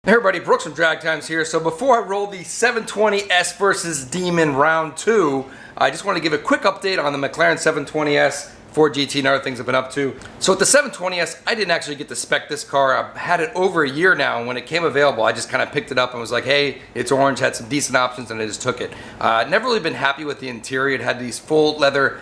Hey everybody, Brooks from Drag Times here. So before I roll the 720S versus Demon round 2, I just want to give a quick update on the McLaren 720S, Ford GT, and other things I've been up to. So with the 720S, I didn't actually get to spec this car. I've had it over a year now, and when it came available, I just kind of picked it up and was like, hey, it's orange, had some decent options, and I just took it. Never really been happy with the interior. It had these full leather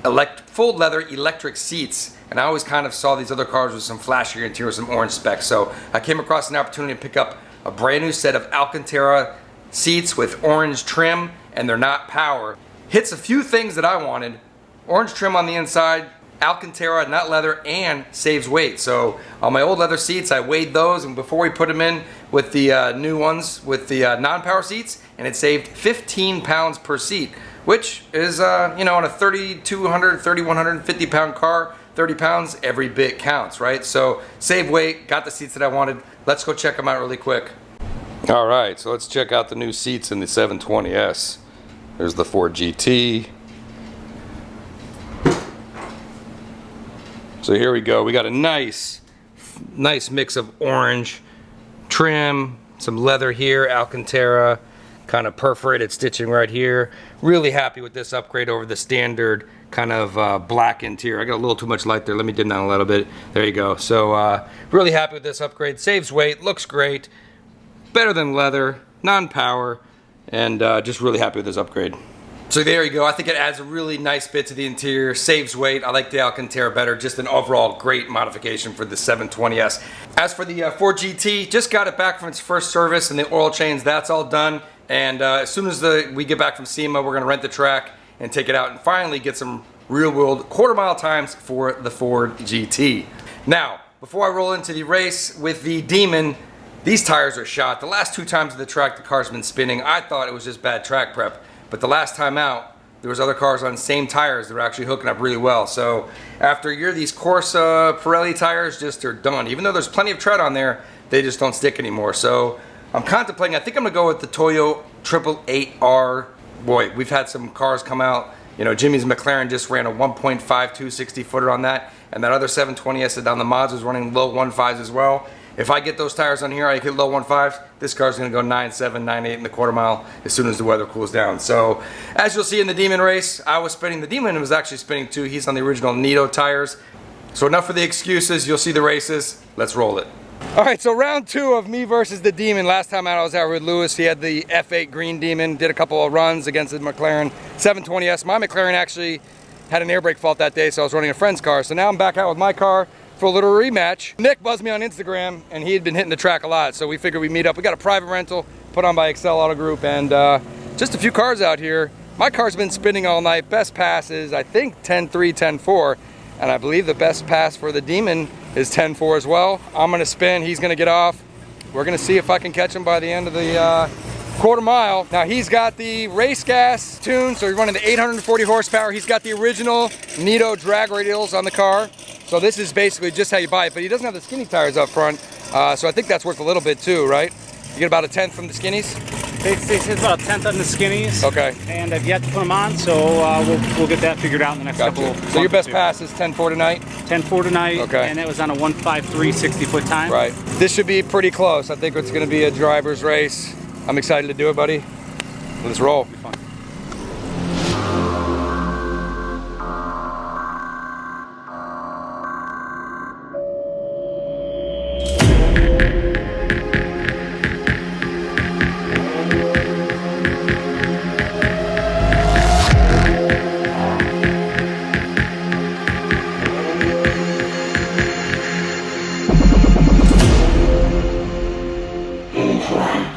electric seats, and I always kind of saw these other cars with some flashier interior, some orange specs. So I came across an opportunity to pick up a brand new set of Alcantara seats with orange trim, and they're not power. Hits a few things that I wanted: orange trim on the inside, Alcantara, not leather, and saves weight. So on my old leather seats, I weighed those, and before we put them in with the new ones with the non-power seats, and it saved 15 pounds per seat, which is, you know, on a 3,200, 3,150 pound car, 30 pounds, every bit counts, right? So save weight, got the seats that I wanted. Let's go check them out really quick. All right, so let's check out the new seats in the 720S. There's the Ford GT. So here we go. We got a nice mix of orange trim, some leather here, Alcantara, kind of perforated stitching right here. Really happy with this upgrade over the standard kind of black interior. I got a little too much light there. Let me dim down a little bit. There you go. So really happy with this upgrade. Saves weight, looks great, better than leather, non-power, and just really happy with this upgrade. So there you go. I think it adds a really nice bit to the interior, saves weight. I like the Alcantara better. Just an overall great modification for the 720S. As for the Ford GT, just got it back from its first service, and the oil change, that's all done. And as soon as we get back from SEMA, we're going to rent the track and take it out and finally get some real-world quarter-mile times for the Ford GT. Now, before I roll into the race with the Demon, these tires are shot. The last 2 times at the track, the car's been spinning. I thought it was just bad track prep, but the last time out, there was other cars on the same tires that were actually hooking up really well. So after a year, these Corsa Pirelli tires just are done. Even though there's plenty of tread on there, they just don't stick anymore. So I'm contemplating, I think I'm gonna go with the Toyo 888R. Boy, we've had some cars come out. You know, Jimmy's McLaren just ran a 1.52 60-footer on that, and that other 720S down the mods was running low 1.5s as well. If I get those tires on here, I hit low 1.5s, this car's gonna go 9.7, 9.8 in the quarter mile as soon as the weather cools down. So, as you'll see in the Demon race, I was spinning. The Demon was actually spinning too. He's on the original Nito tires. So enough for the excuses. You'll see the races. Let's roll it. All right, so round 2 of me versus the Demon. Last time out I was out with Lewis. He had the F8 green Demon, did a couple of runs against the McLaren 720S. My McLaren actually had an air brake fault that day, so I was running a friend's car. So now I'm back out with my car for a little rematch. Nick buzzed me on Instagram, and he had been hitting the track a lot, so we figured we'd meet up. We got a private rental put on by Excel Auto Group, and just a few cars out here. My car's been spinning all night. Best pass is, I think, 10.3, 10.4. And I believe the best pass for the Demon is 10.4 as well. I'm gonna spin, he's gonna get off. We're gonna see if I can catch him by the end of the quarter mile. Now he's got the race gas tune, so he's running the 840 horsepower. He's got the original Nito drag radials on the car. So this is basically just how you buy it, but he doesn't have the skinny tires up front. So I think that's worth a little bit too, right? You get about a 10th from the skinnies? It's about a 10th on the skinnies. Okay. And I've yet to put them on, so we'll get that figured out in the next couple of months. So your best pass is 10.4 tonight? 10.4 tonight, okay. And that was on a 1.53 60-foot time. Right. This should be pretty close. I think it's going to be a driver's race. I'm excited to do it, buddy. Let's roll. It'll be fun. All right.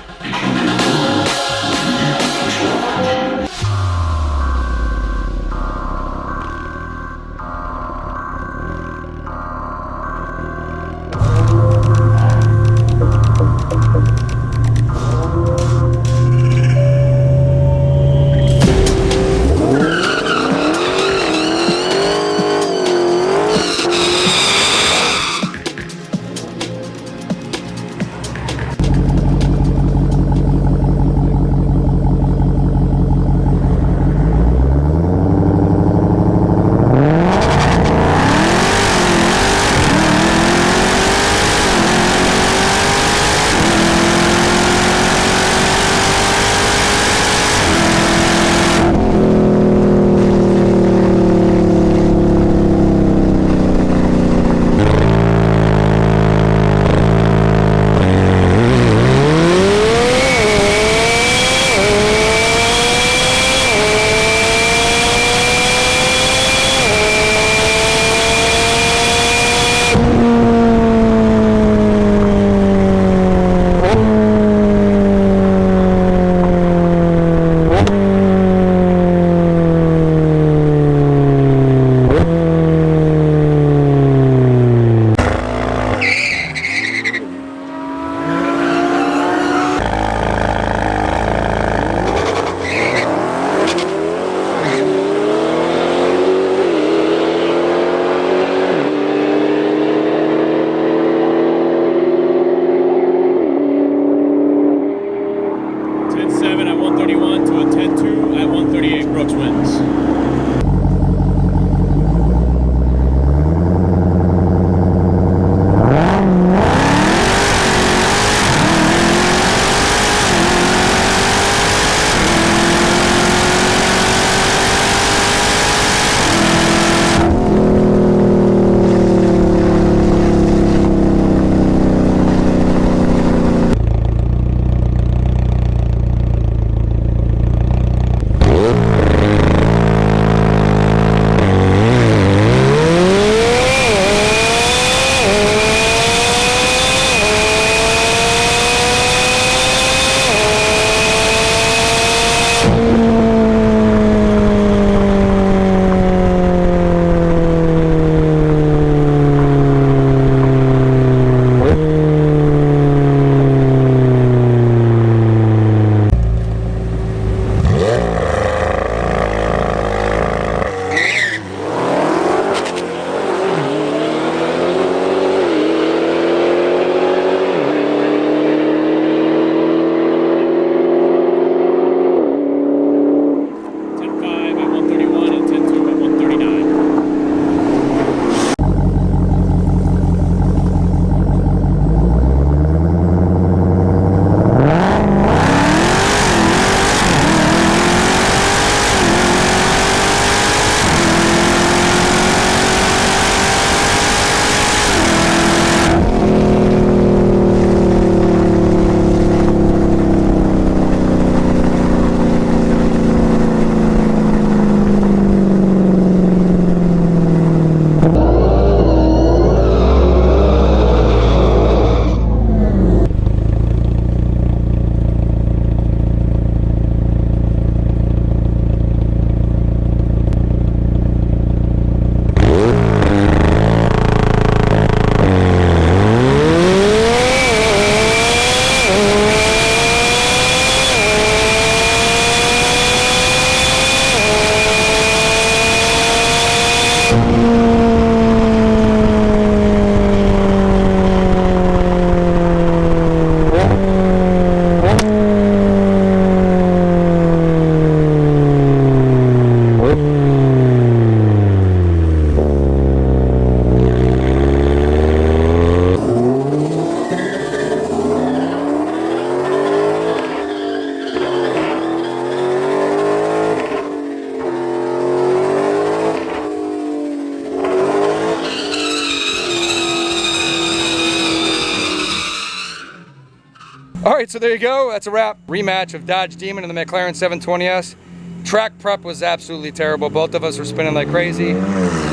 All right, so there you go. That's a wrap. Rematch of Dodge Demon and the McLaren 720S. Track prep was absolutely terrible. Both of us were spinning like crazy.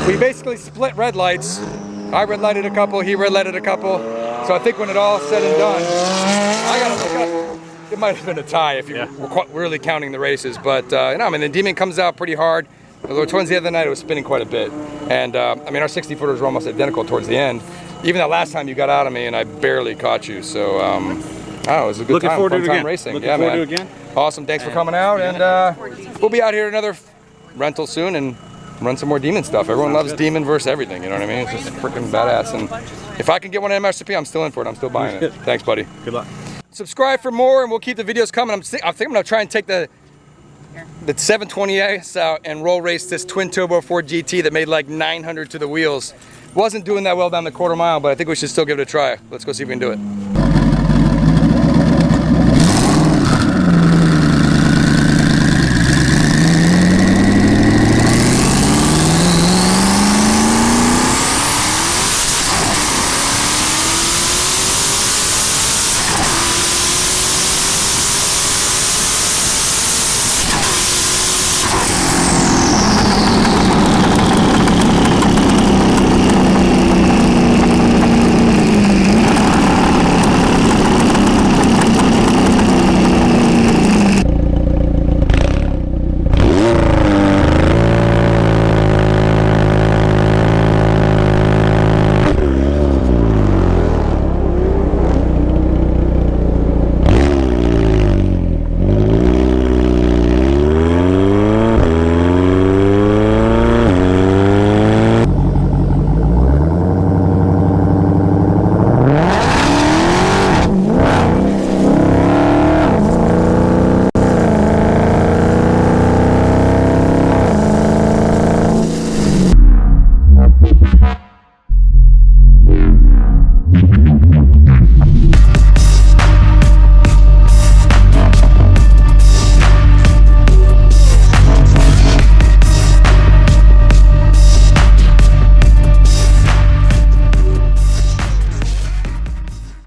We basically split red lights. I red lighted a couple, he red lighted a couple. So I think when it all said and done, I gotta look up. It might have been a tie if you were really counting the races. But you know, I mean, the Demon comes out pretty hard. Although towards the other night, it was spinning quite a bit. And I mean, our 60-footers were almost identical towards the end. Even that last time you got out of me and I barely caught you. So, I don't know, it was a good time, fun time racing. Looking forward to it again. Awesome, thanks for coming out. And we'll be out here at another rental soon and run some more Demon stuff. Everyone loves Demon versus everything, you know what I mean? It's just freaking badass. And if I can get one at MSRP, I'm still in for it. I'm still buying it. Thanks, buddy. Good luck. Subscribe for more and we'll keep the videos coming. I think I'm gonna try and take the 720S out and roll race this twin turbo Ford GT that made like 900 to the wheels. Wasn't doing that well down the quarter mile, but I think we should still give it a try. Let's go see if we can do it.